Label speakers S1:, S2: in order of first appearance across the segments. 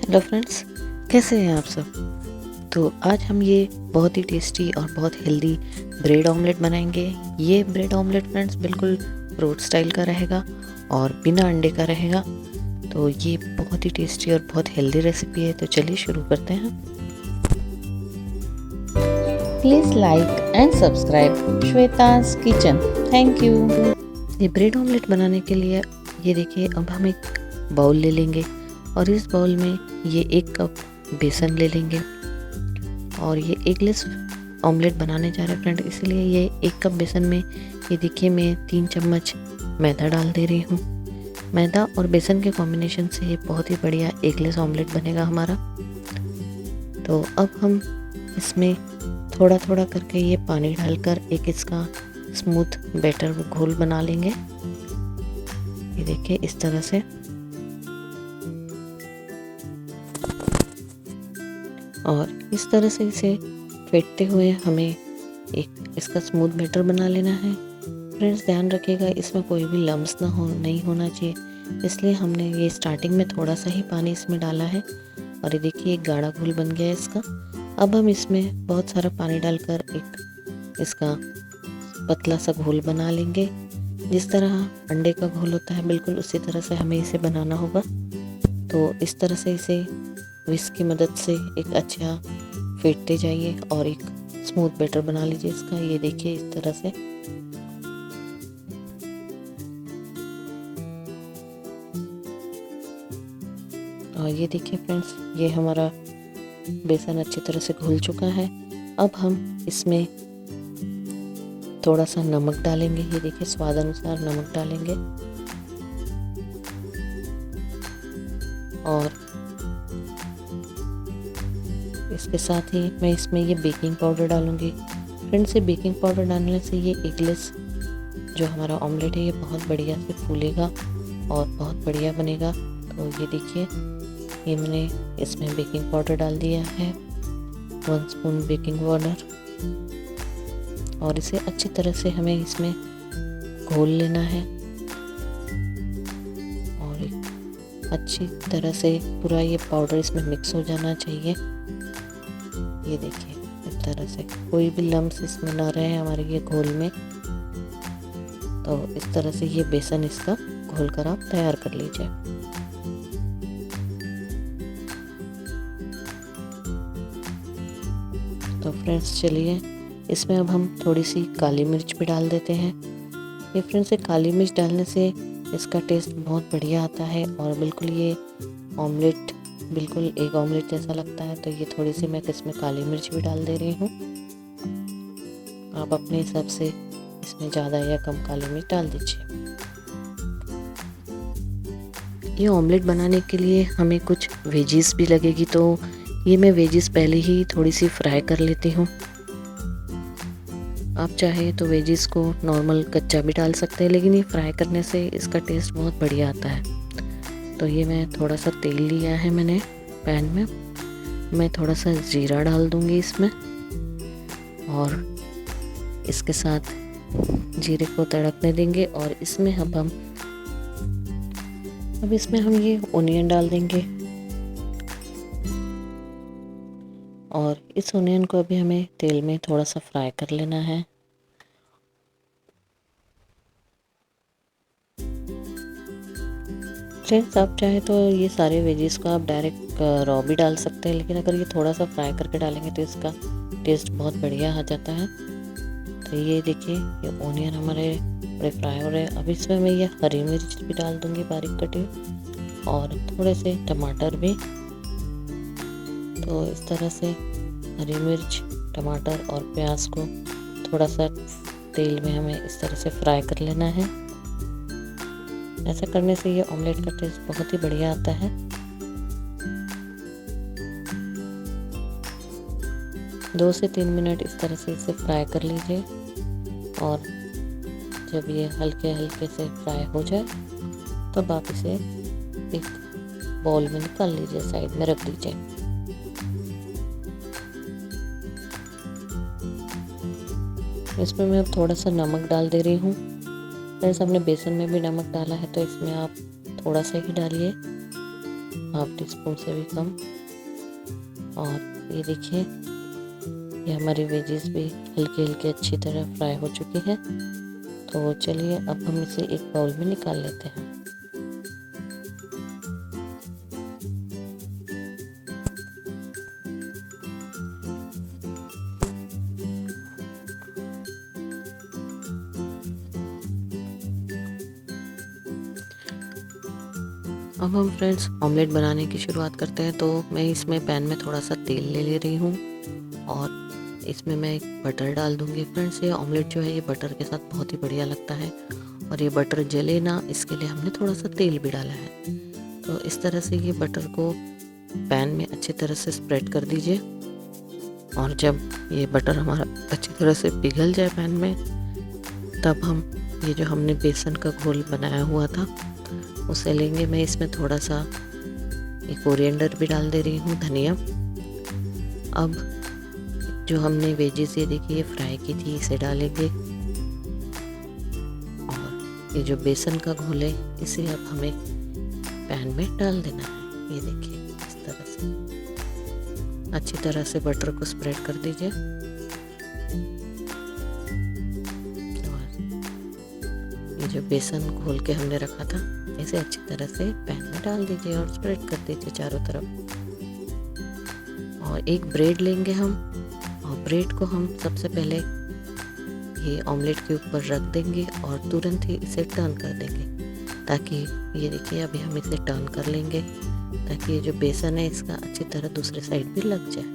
S1: Hello friends, कैसे हैं आप सब। तो आज हम ये बहुत ही टेस्टी और बहुत हेल्दी ब्रेड ऑमलेट बनाएंगे। ये ब्रेड ऑमलेट फ्रेंड्स बिल्कुल रोड स्टाइल का रहेगा और बिना अंडे का रहेगा। तो ये बहुत ही टेस्टी और बहुत हेल्दी रेसिपी है। तो चलिए शुरू करते हैं। Please like and subscribe Shweta's kitchen. Thank you. ये ब्रेड ऑमलेट बनाने के लिए ये देखिए, अब हम एक बाउल ले लेंगे और इस बाउल में ये 1 कप बेसन ले लेंगे। और ये एगलेस ऑमलेट बनाने जा रहे हैं फ्रेंड, इसलिए ये 1 कप बेसन में ये देखिए मैं 3 चम्मच मैदा डाल दे रही हूँ। मैदा और बेसन के कॉम्बिनेशन से ये बहुत ही बढ़िया एगलेस ऑमलेट बनेगा हमारा। तो अब हम इसमें थोड़ा थोड़ा करके ये पानी डालकर एक इसका स्मूथ बैटर घोल बना लेंगे। ये देखिए इस तरह से। और इस तरह से इसे फेंटते हुए हमें एक इसका स्मूथ बैटर बना लेना है। फ्रेंड्स ध्यान रखिएगा, इसमें कोई भी लम्स नहीं होना चाहिए, इसलिए हमने ये स्टार्टिंग में थोड़ा सा ही पानी इसमें डाला है। और ये देखिए एक गाढ़ा घोल बन गया है इसका। अब हम इसमें बहुत सारा पानी डालकर एक इसका पतला सा घोल बना लेंगे। जिस तरह अंडे का घोल होता है बिल्कुल उसी तरह से हमें इसे बनाना होगा। तो इस तरह से इसे विस्क की मदद से एक अच्छा फेंटते जाइए और एक स्मूथ बैटर बना लीजिए इसका। ये देखिए इस तरह से। और ये देखिए फ्रेंड्स, ये हमारा बेसन अच्छी तरह से घुल चुका है। अब हम इसमें थोड़ा सा नमक डालेंगे। ये देखिए स्वाद अनुसार नमक डालेंगे। और इसके साथ ही मैं इसमें ये बेकिंग पाउडर डालूंगी। फ्रेंड्स ये बेकिंग पाउडर डालने से ये एगलेस जो हमारा ऑमलेट है ये बहुत बढ़िया से फूलेगा और बहुत बढ़िया बनेगा। तो ये देखिए ये मैंने इसमें बेकिंग पाउडर डाल दिया है, 1 स्पून बेकिंग पाउडर। और इसे अच्छी तरह से हमें इसमें घोल लेना है और अच्छी तरह से पूरा ये पाउडर इसमें मिक्स हो जाना चाहिए। ये देखिए इस तरह से कोई भी लम्स इसमें ना रहे हमारे ये घोल में। तो इस तरह से ये बेसन इसका घोल कर आप तैयार कर लीजिए। तो फ्रेंड्स चलिए इसमें अब हम थोड़ी सी काली मिर्च भी डाल देते हैं। ये फ्रेंड्स काली मिर्च डालने से इसका टेस्ट बहुत बढ़िया आता है और बिल्कुल ये ऑमलेट बिल्कुल एक ऑमलेट जैसा लगता है। तो ये थोड़ी सी मैं इसमें काली मिर्च भी डाल दे रही हूँ। आप अपने हिसाब से इसमें ज़्यादा या कम काली मिर्च डाल दीजिए। ये ऑमलेट बनाने के लिए हमें कुछ वेजिस भी लगेगी, तो ये मैं वेजिस पहले ही थोड़ी सी फ्राई कर लेती हूँ। आप चाहे तो वेजिस को नॉर्मल कच्चा भी डाल सकते हैं, लेकिन ये फ्राई करने से इसका टेस्ट बहुत बढ़िया आता है। तो ये मैं थोड़ा सा तेल लिया है मैंने पैन में, मैं थोड़ा सा जीरा डाल दूंगी इसमें। और इसके साथ जीरे को तड़कने देंगे और इसमें अब इसमें हम ये ओनियन डाल देंगे। और इस ओनियन को अभी हमें तेल में थोड़ा सा फ्राई कर लेना है। फ्रेंड्स आप चाहे तो ये सारे वेजिस को आप डायरेक्ट रॉ भी डाल सकते हैं, लेकिन अगर ये थोड़ा सा फ्राई करके डालेंगे तो इसका टेस्ट बहुत बढ़िया आ जाता है। तो ये देखिए ये ओनियन हमारे बड़े फ्राई हो रहे हैं। अब इसमें मैं ये हरी मिर्च भी डाल दूंगी बारीक कटी, और थोड़े से टमाटर भी। तो इस तरह से हरी मिर्च, टमाटर और प्याज को थोड़ा सा तेल में हमें इस तरह से फ्राई कर लेना है। ऐसा करने से ये ऑमलेट का टेस्ट बहुत ही बढ़िया आता है। दो से 3 मिनट इस तरह से इसे फ्राई कर लीजिए। और जब ये हल्के हल्के से फ्राई हो जाए तब आप इसे एक बाउल में निकाल लीजिए, साइड में रख दीजिए। इसमें मैं अब थोड़ा सा नमक डाल दे रही हूँ। जैसे हमने बेसन में भी नमक डाला है तो इसमें आप थोड़ा सा ही डालिए। हाफ टी स्पून से भी कम। और ये देखिए ये हमारी वेजिस भी हल्की हल्की अच्छी तरह फ्राई हो चुकी है। तो चलिए अब हम इसे एक बाउल में निकाल लेते हैं। अब हम फ्रेंड्स ऑमलेट बनाने की शुरुआत करते हैं। तो मैं इसमें पैन में थोड़ा सा तेल ले रही हूँ और इसमें मैं एक बटर डाल दूँगी। फ्रेंड्स ये ऑमलेट जो है ये बटर के साथ बहुत ही बढ़िया लगता है और ये बटर जले ना, इसके लिए हमने थोड़ा सा तेल भी डाला है। तो इस तरह से ये बटर को पैन में अच्छी तरह से स्प्रेड कर दीजिए और जब ये बटर हमारा अच्छी तरह से पिघल जाए पैन में, तब हम ये जो हमने बेसन का घोल बनाया हुआ था उसे लेंगे। मैं इसमें थोड़ा सा एक कोरिएंडर भी डाल दे रही हूँ, धनिया। अब जो हमने वेजिस ये देखिए फ्राई की थी इसे डालेंगे और ये जो बेसन का घोल है इसे अब हमें पैन में डाल देना है। ये देखिए इस तरह से अच्छी तरह से बटर को स्प्रेड कर दीजिए। ये जो बेसन घोल के हमने रखा था इसे अच्छी तरह से पैन में डाल दीजिए और स्प्रेड कर दीजिए चारों तरफ। और एक ब्रेड लेंगे हम और ब्रेड को हम सबसे पहले ये ऑमलेट के ऊपर रख देंगे और तुरंत ही इसे टर्न कर देंगे, ताकि ये देखिए अभी हम इसे टर्न कर लेंगे ताकि ये जो बेसन है इसका अच्छी तरह दूसरे साइड भी लग जाए।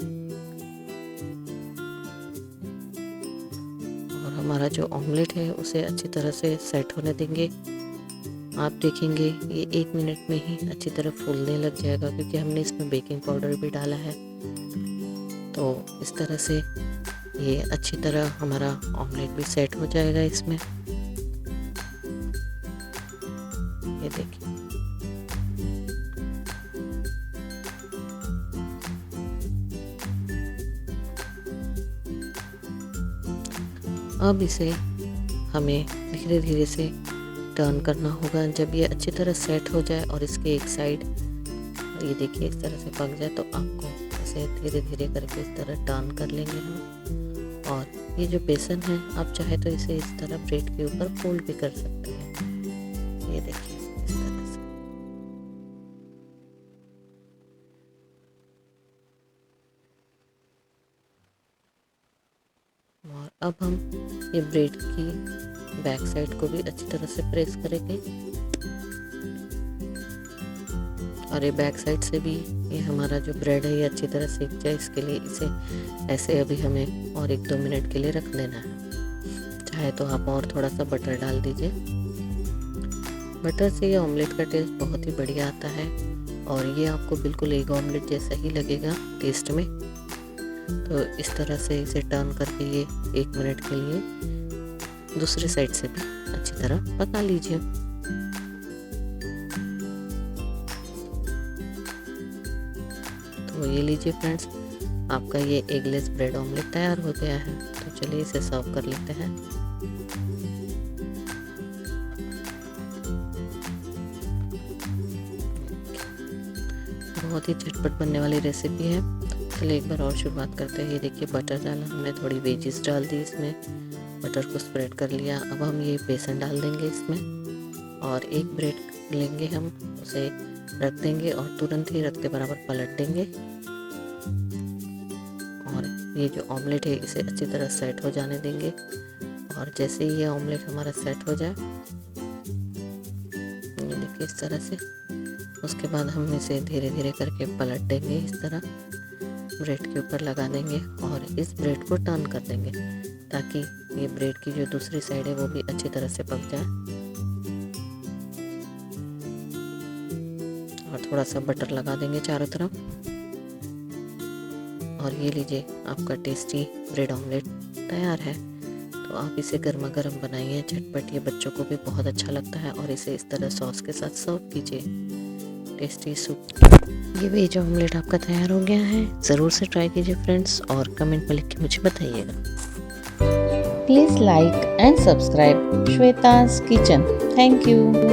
S1: और हमारा जो ऑमलेट है उसे अच्छी तरह से सेट होने देंगे। आप देखेंगे ये 1 मिनट में ही अच्छी तरह फूलने लग जाएगा, क्योंकि हमने इसमें बेकिंग पाउडर भी डाला है। तो इस तरह से ये अच्छी तरह हमारा ऑमलेट भी सेट हो जाएगा इसमें। ये देखिए अब इसे हमें धीरे धीरे से टर्न करना होगा। जब ये अच्छी तरह सेट हो जाए और इसके एक साइड ये देखिए इस तरह से पक जाए, तो आपको इसे धीरे धीरे करके इस तरह टर्न कर लेंगे हम। और ये जो बेसन है आप चाहे तो इसे इस तरह ब्रेड के ऊपर फोल्ड भी कर सकते हैं। ये देखिए इस तरह से। और अब हम ये ब्रेड की बैक साइड को भी अच्छी तरह से प्रेस करेंगे और ये बैक साइड से भी ये हमारा जो ब्रेड है ये अच्छी तरह सेक जाए, इसके लिए इसे ऐसे अभी हमें और 1-2 मिनट के लिए रख देना है। चाहे तो आप और थोड़ा सा बटर डाल दीजिए। बटर से ये ऑमलेट का टेस्ट बहुत ही बढ़िया आता है और ये आपको बिल्कुल एग ऑमलेट जैसा ही लगेगा टेस्ट में। तो इस तरह से इसे टर्न करके ये 1 मिनट के लिए दूसरी साइड से भी अच्छी तरह पका लीजिए। तो ये लीजिए फ्रेंड्स, आपका ये एगलेस ब्रेड ऑमलेट तैयार हो गया है। तो चलिए इसे सर्व कर लेते हैं। बहुत ही झटपट बनने वाली रेसिपी है। चलिए एक बार और शुरुआत करते हैं। ये देखिए बटर डाला हमने, थोड़ी वेजिस डाल दी इसमें, बटर को स्प्रेड कर लिया। अब हम ये बेसन डाल देंगे इसमें और एक ब्रेड लेंगे हम, उसे रख देंगे और तुरंत ही रखते बराबर पलट देंगे। और ये जो ऑमलेट है इसे अच्छी तरह सेट हो जाने देंगे और जैसे ही ये ऑमलेट हमारा सेट हो जाए, ये देखिए इस तरह से, उसके बाद हम इसे धीरे धीरे करके पलट देंगे। इस तरह ब्रेड के ऊपर लगा देंगे और इस ब्रेड को टर्न कर देंगे ताकि ये ब्रेड की जो दूसरी साइड है वो भी अच्छी तरह से पक जाए। और थोड़ा सा बटर लगा देंगे चारों तरफ। और ये लीजिए आपका टेस्टी ब्रेड ऑमलेट तैयार है। तो आप इसे गर्मा गर्म बनाइए झटपट, ये बच्चों को भी बहुत अच्छा लगता है। और इसे इस तरह सॉस के साथ सर्व कीजिए। टेस्टी सूप, ये वेज ऑमलेट आपका तैयार हो गया है। ज़रूर से ट्राई कीजिए फ्रेंड्स और कमेंट में लिख के मुझे बताइएगा। Please like and subscribe Shweta's kitchen. Thank you.